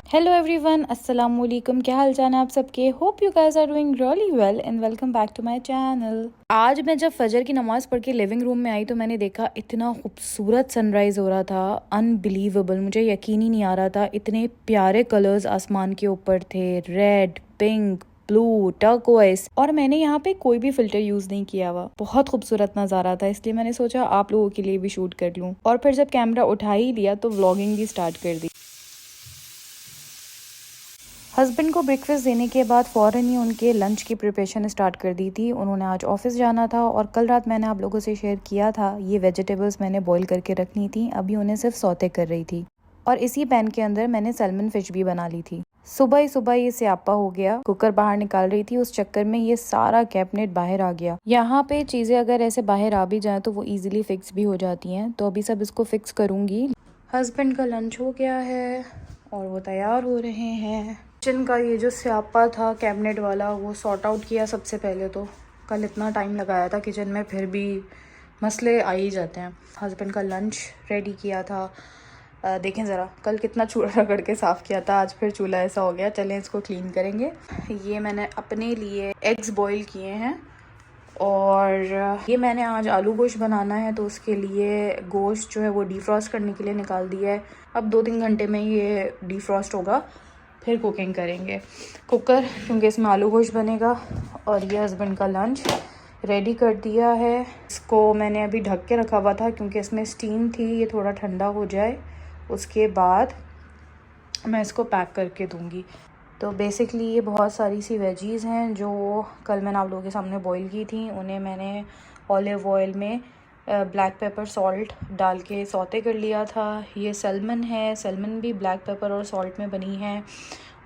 Hello everyone, अस्सलाम वालेकुम। क्या हाल चाल है आप सबके? Hope you guys are doing really well and welcome back to my channel. आज मैं जब फजर की नमाज़ पढ़ के लिविंग रूम में आई तो मैंने देखा इतना खूबसूरत सनराइज़ हो रहा था, अनबिलीवेबल। मुझे यकीन ही नहीं आ रहा था, इतने प्यारे कलर्स आसमान के ऊपर थे, रेड, पिंक, ब्लू, टर्कोइस। और मैंने यहाँ पे कोई भी फिल्टर यूज नहीं किया हुआ। बहुत खूबसूरत नज़ारा था, इसलिए मैंने सोचा आप लोगों के लिए भी शूट कर लूँ। और फिर जब कैमरा उठा ही लिया तो व्लॉगिंग भी स्टार्ट कर दी। हस्बैंड को ब्रेकफास्ट देने के बाद फ़ौरन ही उनके लंच की प्रिपरेशन स्टार्ट कर दी थी। उन्होंने आज ऑफिस जाना था और कल रात मैंने आप लोगों से शेयर किया था, ये वेजिटेबल्स मैंने बॉईल करके रखनी थी, अभी उन्हें सिर्फ सौते कर रही थी। और इसी पैन के अंदर मैंने सैल्मन फिश भी बना ली थी। सुबह ही सुबह ये स्यापा हो गया, कुकर बाहर निकाल रही थी, उस चक्कर में ये सारा कैबिनेट बाहर आ गया। यहाँ पे चीज़ें अगर ऐसे बाहर आ भी जाए तो वो ईजिली फिक्स भी हो जाती हैं, तो अभी सब इसको फिक्स करूँगी। हस्बैंड का लंच हो गया है और वो तैयार हो रहे हैं। किचन का ये जो स्यापा था कैबिनेट वाला, वो सॉर्ट आउट किया सबसे पहले। तो कल इतना टाइम लगाया था किचन में, फिर भी मसले आ ही जाते हैं। हस्बैंड का लंच रेडी किया था। देखें ज़रा, कल कितना चूल्हा रगड़ के साफ़ किया था, आज फिर चूल्हा ऐसा हो गया। चलें इसको क्लीन करेंगे। ये मैंने अपने लिए एग्स बॉईल किए हैं और ये मैंने आज आलू गोश्त बनाना है, तो उसके लिए गोश्त जो है वो डीफ्रॉस्ट करने के लिए निकाल दिया है। अब 2-3 घंटे में ये डीफ्रॉस्ट होगा, फिर कुकिंग करेंगे। कुकर, क्योंकि इसमें आलू गोश्त बनेगा। और ये हस्बैंड का लंच रेडी कर दिया है। इसको मैंने अभी ढक के रखा हुआ था क्योंकि इसमें स्टीम थी, ये थोड़ा ठंडा हो जाए उसके बाद मैं इसको पैक करके दूंगी। तो बेसिकली ये बहुत सारी सी वेजीज़ हैं जो कल मैंने आप लोगों के सामने बॉईल की थी। उन्हें मैंने ऑलिव ऑयल में ब्लैक पेपर सॉल्ट डाल के सौते कर लिया था। ये सैल्मन है, सैल्मन भी ब्लैक पेपर और सॉल्ट में बनी है।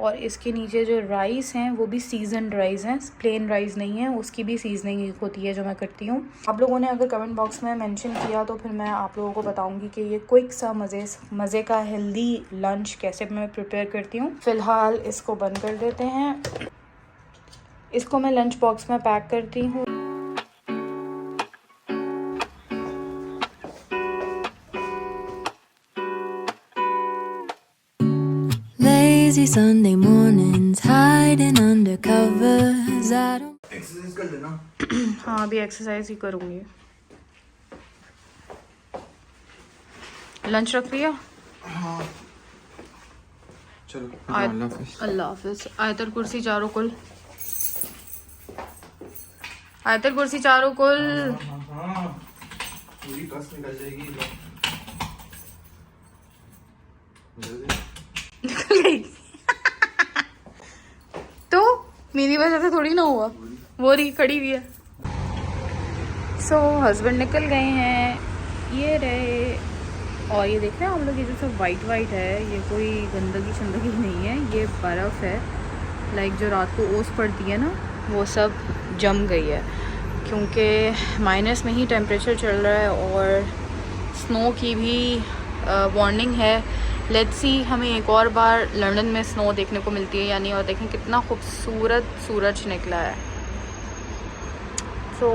और इसके नीचे जो राइस हैं वो भी सीजनड राइस हैं, प्लेन राइस नहीं है, उसकी भी सीजनिंग होती है जो मैं करती हूँ। आप लोगों ने अगर कमेंट बॉक्स में मेंशन किया तो फिर मैं आप लोगों को बताऊँगी कि ये क्विक सा मज़े का हेल्दी लंच कैसे मैं प्रिपेयर करती हूँ। फ़िलहाल इसको बंद कर देते हैं। इसको मैं लंच बॉक्स में पैक करती हूँ। Lazy Sunday mornings, hiding under covers. I don't. Exercise कर लेना। हाँ, अभी एक्सरसाइज ही करूँगी। लंच रख लिया? हाँ चलो, अल्लाह हाफिज। आयतल कुर्सी चारों कुल, आयतल कुर्सी चारों कुल। हाँ पूरी कस निकल जाएगी। निकल गई तो मेरी वजह से थोड़ी ना हुआ, वो रही खड़ी हुई है। सो हस्बैंड निकल गए हैं, ये रहे। और ये देख रहे हैं हम लोग, ये जो सब वाइट वाइट है, ये कोई गंदगी शंदगी नहीं है, ये बर्फ़ है। लाइक जो रात को ओस पड़ती है ना, वो सब जम गई है क्योंकि माइनस में ही टेम्परेचर चल रहा है और स्नो की भी वार्निंग है। लेट्स सी हमें एक और बार लंदन में स्नो देखने को मिलती है या नहीं। और देखें कितना खूबसूरत सूरज निकला है। तो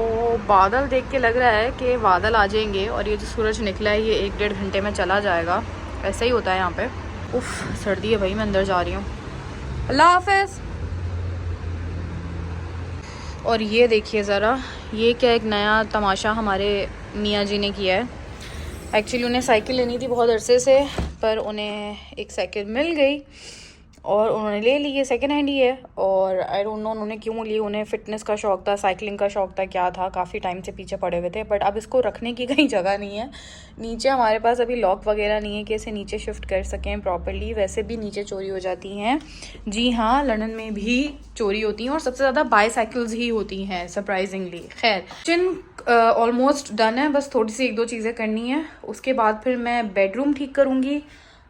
बादल देख के लग रहा है कि बादल आ जाएंगे और ये जो सूरज निकला है ये 1-1.5 घंटे में चला जाएगा। ऐसा ही होता है यहाँ पे। उफ़ सर्दी है भाई, मैं अंदर जा रही हूँ। अल्लाह हाफ़िज़। और ये देखिए ज़रा, ये क्या एक नया तमाशा हमारे मियाँ जी ने किया है। एक्चुअली उन्हें साइकिल लेनी थी बहुत अरसे से, पर उन्हें एक साइकिल मिल गई और उन्होंने ले ली। है सेकेंड हैंड ही है और आई डोंट नो उन्होंने क्यों ली। उन्हें फ़िटनेस का शौक़ था, साइकिलिंग का शौक़ था, क्या था, काफ़ी टाइम से पीछे पड़े हुए थे। बट अब इसको रखने की कहीं जगह नहीं है। नीचे हमारे पास अभी लॉक वगैरह नहीं है कि इसे नीचे शिफ्ट कर सकें प्रॉपर्ली। वैसे भी नीचे चोरी हो जाती हैं। जी हाँ, लंदन में भी चोरी होती हैं और सबसे ज़्यादा बाईसाइकिल्स ही होती हैं सरप्राइजिंगली। खैर, किचन ऑलमोस्ट डन है, बस थोड़ी सी 1-2 चीज़ें करनी है। उसके बाद फिर मैं बेडरूम ठीक करूँगी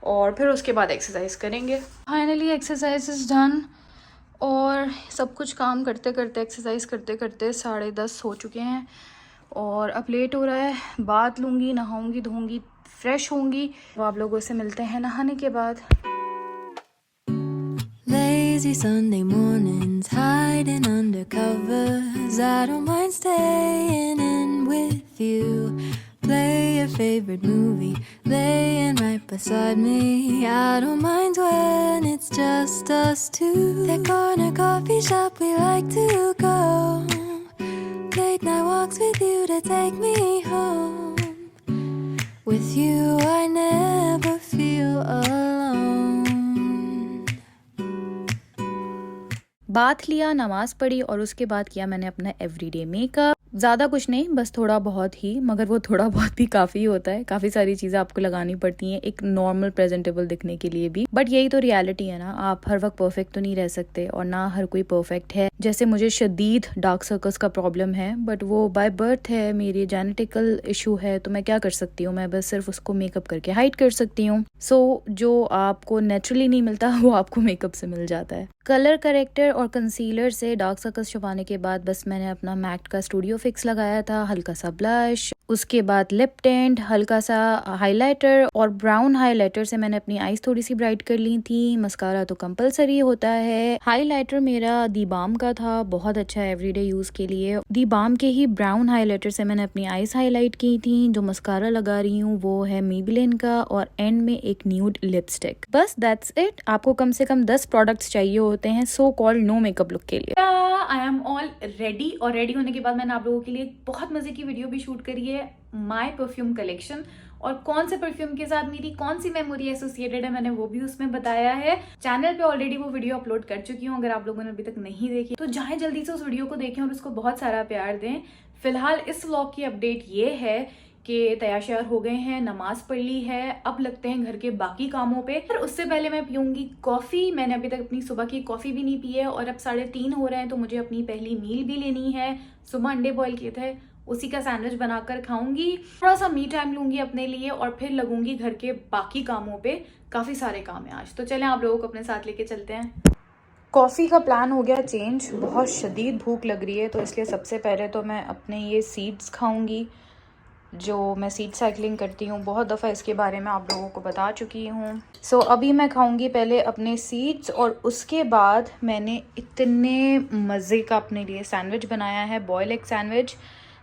और फिर उसके बाद एक्सरसाइज करेंगे। फाइनली एक्सरसाइज इज़ डन और सब कुछ काम करते करते, एक्सरसाइज करते करते 10:30 हो चुके हैं और अब लेट हो रहा है। बात लूँगी, नहाऊँगी, धोऊँगी, फ्रेश होंगी। तो आप लोगों से मिलते हैं नहाने के बाद। Lazy Sunday mornings, hiding under covers. I don't mind staying in with you. Play your favorite movie, laying right beside me. I don't mind when it's just us two. That corner coffee shop we like to go. Late night walks with you to take me home. With you I never feel alone. Bath लिया, नमाज पढ़ी और उसके बाद किया मैंने अपना everyday makeup. ज़्यादा कुछ नहीं, बस थोड़ा बहुत ही, मगर वो थोड़ा बहुत भी काफ़ी होता है। काफ़ी सारी चीज़ें आपको लगानी पड़ती हैं एक नॉर्मल प्रेजेंटेबल दिखने के लिए भी। बट यही तो रियलिटी है ना, आप हर वक्त परफेक्ट तो नहीं रह सकते और ना हर कोई परफेक्ट है। जैसे मुझे शदीद डार्क सर्कल्स का प्रॉब्लम है, बट वो बाय बर्थ है, मेरी जेनेटिकल इशू है, तो मैं क्या कर सकती हूँ, मैं बस सिर्फ उसको मेकअप करके हाइड कर सकती हूँ। सो जो आपको नेचुरली नहीं मिलता वो आपको मेकअप से मिल जाता है। कलर करेक्टर और कंसीलर से डार्क सर्कल्स छुपाने के बाद बस मैंने अपना मैक का स्टूडियो फिक्स लगाया था, हल्का सा ब्लश, उसके बाद लिप टिंट, हल्का सा हाइलाइटर और ब्राउन हाइलाइटर से मैंने अपनी आईज थोड़ी सी ब्राइट कर ली थी। मस्कारा तो कंपलसरी होता है। हाइलाइटर मेरा दी बाम का था, बहुत अच्छा है एवरीडे यूज के लिए। दी बाम के ही ब्राउन हाइलाइटर से मैंने अपनी आईज हाईलाइट की थी। जो मस्कारा लगा रही हूँ वो है मेबेलिन का और एंड में एक न्यूड लिपस्टिक। बस दैट्स इट। आपको कम से कम 10 प्रोडक्ट्स चाहिए होते हैं so called no makeup look के लिए। आई एम ऑल रेडी और रेडी होने के बाद मैंने आप लोगों के लिए बहुत मजे की वीडियो भी शूट करी है, माय परफ्यूम कलेक्शन, और कौन से परफ्यूम के साथ मेरी कौन सी मेमोरी एसोसिएटेड है मैंने वो भी उसमें बताया है। चैनल पे ऑलरेडी वो वीडियो अपलोड कर चुकी हूँ, अगर आप लोगों ने अभी तक नहीं देखी तो जाएं जल्दी से उस वीडियो को देखें और उसको बहुत सारा प्यार दें। फिलहाल इस व्लॉग की अपडेट ये है कि तैयार श्यार हो गए हैं, नमाज पढ़ ली है, अब लगते हैं घर के बाकी कामों पे। पर उससे पहले मैं पीऊंगी कॉफी। मैंने अभी तक अपनी सुबह की कॉफी भी नहीं पी है और अब 3:30 हो रहे हैं तो मुझे अपनी पहली मील भी लेनी है। सुबह अंडे बॉईल किए थे, उसी का सैंडविच बनाकर खाऊंगी, थोड़ा सा मी टाइम लूंगी अपने लिए और फिर लगूंगी घर के बाकी कामों पे। काफी सारे काम है आज, तो चलें आप लोगों को अपने साथ लेके चलते हैं। कॉफ़ी का प्लान हो गया चेंज, बहुत शदीद भूख लग रही है तो इसलिए सबसे पहले तो मैं अपने ये सीड्स खाऊंगी, जो मैं सीड साइकिलिंग करती हूँ। बहुत दफ़ा इसके बारे में आप लोगों को बता चुकी हूँ। सो अभी मैं खाऊंगी पहले अपने सीड्स और उसके बाद मैंने इतने मज़े का अपने लिए सैंडविच बनाया है, बॉयल एग सैंडविच,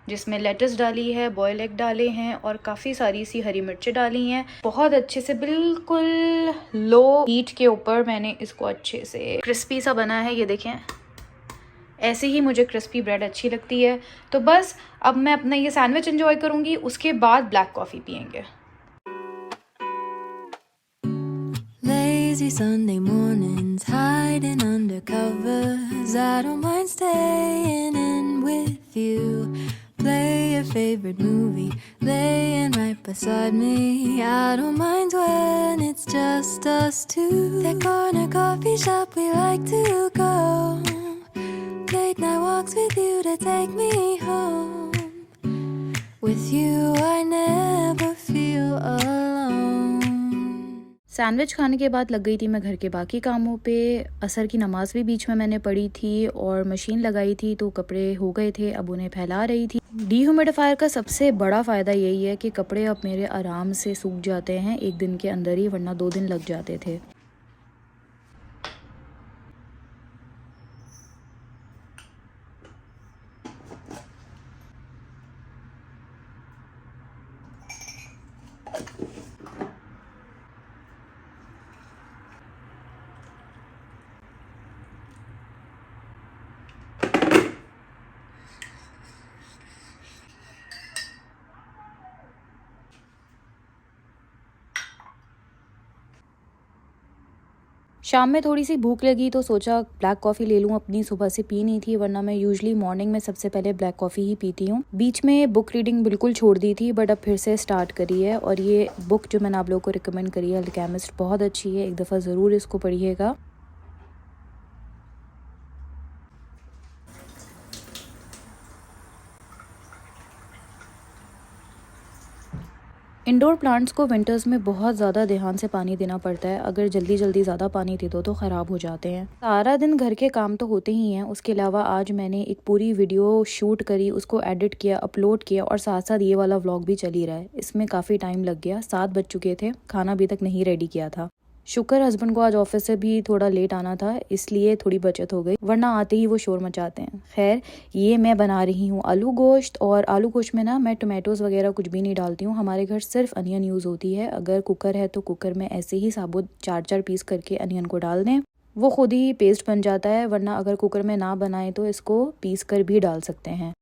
जिसमें लेटस डाली है, बॉयल एग डाले हैं और काफ़ी सारी सी हरी मिर्चें डाली हैं। बहुत अच्छे से बिल्कुल लो हीट के ऊपर मैंने इसको अच्छे से क्रिस्पी सा बना है, ये देखें। ऐसे ही मुझे क्रिस्पी ब्रेड अच्छी लगती है। तो बस अब मैं अपना ये सैंडविच एंजॉय करूंगी, उसके बाद ब्लैक कॉफ़ी पियेंगे। Lazy Sunday mornings, hiding under covers. I don't mind staying in with you. Play your favorite movie, laying right beside me. I don't mind when it's just us two. That corner coffee shop we like to go. Late night walks with you to take me home. With you I never feel alone. Sandwich खाने के बाद लग गई थी मैं घर के बाकी कामों पे। असर की नमाज भी बीच में मैंने पढ़ी थी और मशीन लगाई थी तो कपड़े हो गए थे, अब उन्हें फैला रही थी। डीह्यूमिडिफायर का सबसे बड़ा फ़ायदा यही है कि कपड़े अब मेरे आराम से सूख जाते हैं एक दिन के अंदर ही, वरना 2 दिन लग जाते थे। शाम में थोड़ी सी भूख लगी तो सोचा ब्लैक कॉफ़ी ले लूँ अपनी, सुबह से पी नहीं थी, वरना मैं यूजुअली मॉर्निंग में सबसे पहले ब्लैक कॉफ़ी ही पीती हूँ। बीच में बुक रीडिंग बिल्कुल छोड़ दी थी बट अब फिर से स्टार्ट करी है और ये बुक जो मैंने आप लोगों को रिकमेंड करी है अल्केमिस्ट, बहुत अच्छी है, एक दफ़ा ज़रूर इसको पढ़िएगा। इंडोर प्लांट्स को विंटर्स में बहुत ज़्यादा ध्यान से पानी देना पड़ता है, अगर जल्दी ज़्यादा पानी दे दो तो ख़राब हो जाते हैं। सारा दिन घर के काम तो होते ही हैं, उसके अलावा आज मैंने एक पूरी वीडियो शूट करी, उसको एडिट किया, अपलोड किया और साथ साथ ये वाला व्लॉग भी चल ही रहा है। इसमें काफ़ी टाइम लग गया, 7 बज चुके थे, खाना अभी तक नहीं रेडी किया था। शुक्र हस्बैंड को आज ऑफिस से भी थोड़ा लेट आना था, इसलिए थोड़ी बचत हो गई, वरना आते ही वो शोर मचाते हैं। खैर, ये मैं बना रही हूँ आलू गोश्त, और आलू गोश्त में ना मैं टोमेटोज़ वगैरह कुछ भी नहीं डालती हूँ। हमारे घर सिर्फ अनियन यूज़ होती है। अगर कुकर है तो कुकर में ऐसे ही साबुत 4-4 पीस करके अनियन को डाल दें, वो खुद ही पेस्ट बन जाता है। वरना अगर कुकर में ना बनाए तो इसको पीस कर भी डाल सकते हैं।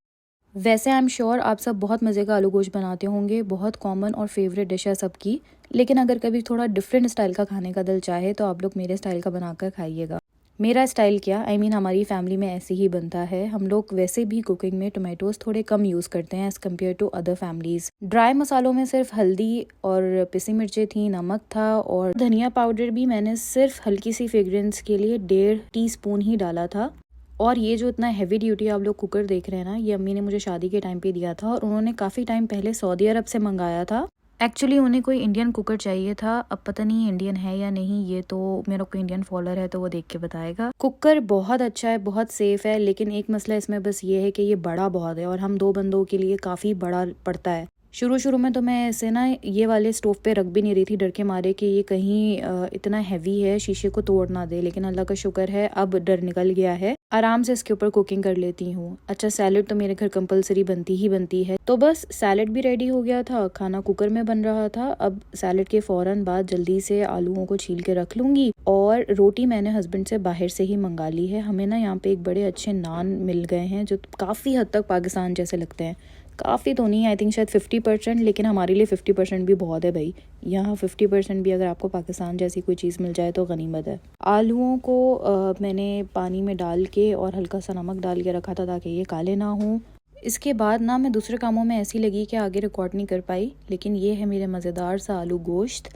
वैसे आई एम श्योर आप सब बहुत मज़े का आलू गोश्त बनाते होंगे, बहुत कॉमन और फेवरेट डिश है सबकी। लेकिन अगर कभी थोड़ा डिफरेंट स्टाइल का खाने का दिल चाहे तो आप लोग मेरे स्टाइल का बनाकर खाइएगा। मेरा स्टाइल क्या, आई मीन हमारी फैमिली में ऐसे ही बनता है। हम लोग वैसे भी कुकिंग में टोमेटोज़ थोड़े कम यूज़ करते हैं as compare to other families. Dry मसालों में सिर्फ हल्दी और पिसी मिर्चें थी, नमक था, और धनिया पाउडर भी मैंने सिर्फ हल्की सी फ्रेग्रेंस के लिए 1.5 टीस्पून ही डाला था। और ये जो इतना हैवी ड्यूटी आप लोग कुकर देख रहे हैं ना, ये अम्मी ने मुझे शादी के टाइम पे दिया था, और उन्होंने काफ़ी टाइम पहले सऊदी अरब से मंगाया था। एक्चुअली उन्हें कोई इंडियन कुकर चाहिए था, अब पता नहीं इंडियन है या नहीं, ये तो मेरा कोई इंडियन फॉलोअर है तो वो देख के बताएगा। कुकर बहुत अच्छा है, बहुत सेफ है, लेकिन एक मसला इसमें बस ये है कि ये बड़ा बहुत है और हम 2 बंदों के लिए काफ़ी बड़ा पड़ता है। शुरू में तो मैं ऐसे ना ये वाले स्टोव पे रख भी नहीं रही थी, डर के मारे कि ये कहीं इतना हैवी है शीशे को तोड़ ना दे, लेकिन अल्लाह का शुक्र है अब डर निकल गया है। आराम से इसके ऊपर कुकिंग कर लेती हूँ। अच्छा, सैलेड तो मेरे घर कंपलसरी बनती ही बनती है, तो बस सैलेड भी रेडी हो गया था, खाना कुकर में बन रहा था। अब सैलेड के फौरन बाद जल्दी से आलूओं को छील के रख लूंगी, और रोटी मैंने हस्बैंड से बाहर से ही मंगा ली है। हमें ना यहाँ पे एक बड़े अच्छे नान मिल गए हैं जो काफ़ी हद तक पाकिस्तान जैसे लगते हैं। काफ़ी तो नहीं, आई थिंक शायद 50%, लेकिन हमारे लिए 50% भी बहुत है भाई। यहाँ 50% भी अगर आपको पाकिस्तान जैसी कोई चीज़ मिल जाए तो गनीमत है। आलूओं को मैंने पानी में डाल के और हल्का सा नमक डाल के रखा था ताकि ये काले ना हों। इसके बाद ना मैं दूसरे कामों में ऐसी लगी कि आगे रिकॉर्ड नहीं कर पाई, लेकिन ये है मेरे मज़ेदार सा आलू गोश्त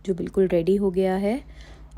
जो बिल्कुल रेडी हो गया है।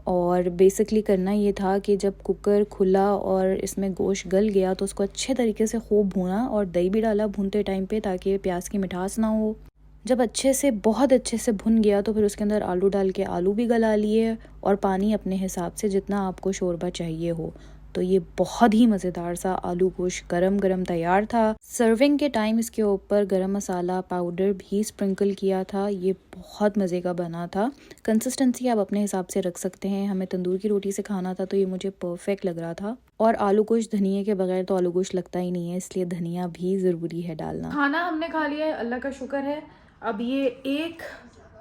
और बेसिकली करना ये था कि जब कुकर खुला और इसमें गोश्त गल गया तो उसको अच्छे तरीके से खूब भूना, और दही भी डाला भूनते टाइम पे ताकि प्याज की मिठास ना हो। जब अच्छे से बहुत अच्छे से भुन गया तो फिर उसके अंदर आलू डाल के आलू भी गला लिए, और पानी अपने हिसाब से जितना आपको शोरबा चाहिए हो। तो ये बहुत ही मज़ेदार सा आलू गोश्त गरम गरम तैयार था। सर्विंग के टाइम इसके ऊपर गरम मसाला पाउडर भी स्प्रिंकल किया था। ये बहुत मज़े का बना था। कंसिस्टेंसी आप अपने हिसाब से रख सकते हैं। हमें तंदूर की रोटी से खाना था तो ये मुझे परफेक्ट लग रहा था। और आलू गोश्त धनिए के बगैर तो आलू गोश्त लगता ही नहीं है, इसलिए धनिया भी ज़रूरी है डालना। खाना हमने खा लिया है, अल्लाह का शुक्र है। अब ये एक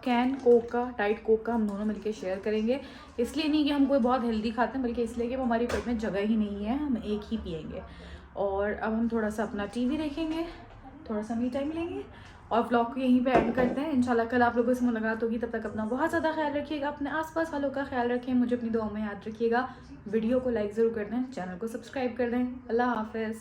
कैन कोक का, डाइट कोक का हम दोनों मिलके शेयर करेंगे। इसलिए नहीं कि हम कोई बहुत हेल्दी खाते हैं, बल्कि इसलिए कि वो हमारी पेट में जगह ही नहीं है, हम एक ही पियेंगे। और अब हम थोड़ा सा अपना टीवी देखेंगे, थोड़ा सा मी टाइम लेंगे, और व्लॉग को यहीं पे एंड करते हैं। इंशाल्लाह कल आप लोगों से मुलाकात होगी, तब तक अपना बहुत ज़्यादा ख्याल रखिएगा, अपने आसपास वालों का ख्याल रखें, मुझे अपनी दुआ में याद रखिएगा। वीडियो को लाइक ज़रूर कर दें, चैनल को सब्सक्राइब कर दें। अल्लाह हाफ़िज़।